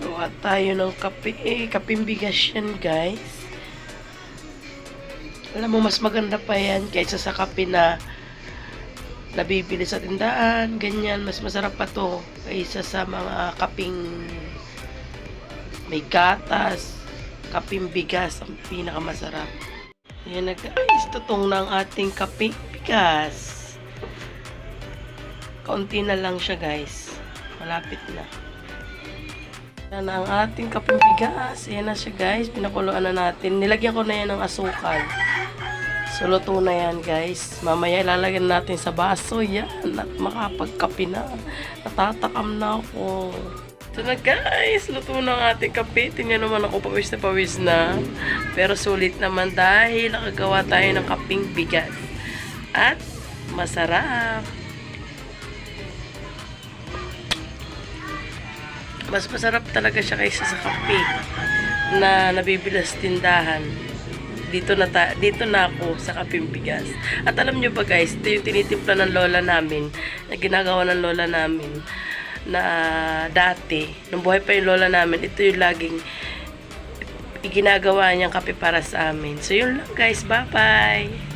Gawa tayo ng kape. Kapeng bigas yan, guys. Alam mo, mas maganda pa yan kaysa sa kape na nabibili sa tindahan. Ganyan, mas masarap pa to kaysa sa mga kapeng may gatas. Kapeng bigas ang pinakamasarap. Yan na guys, tutong na ang ating kapeng bigas. Kaunti na lang siya guys. Malapit na. Yan ang ating kapeng bigas. Ayan na siya guys. Pinakuluan na natin. Nilagyan ko na yan ng asukal. So, luto na yan guys. Mamaya ilalagyan natin sa baso. Yan. At makapagkape na. Natatakam na ako. Ito na guys. Luto na ang ating kape. Tingnan naman ako pawis na pawis na. Pero sulit naman dahil nakagawa tayo ng kapeng bigas. At masarap. Mas masarap talaga siya kaysa sa kape na nabibili sa tindahan. Dito na ako sa kapeng bigas. At alam nyo ba guys, ito yung tinitimpla ng lola namin, na ginagawa ng lola namin, na dati, nung buhay pa yung lola namin, ito yung laging ginagawa niyang kape para sa amin. So yun lang guys, bye bye!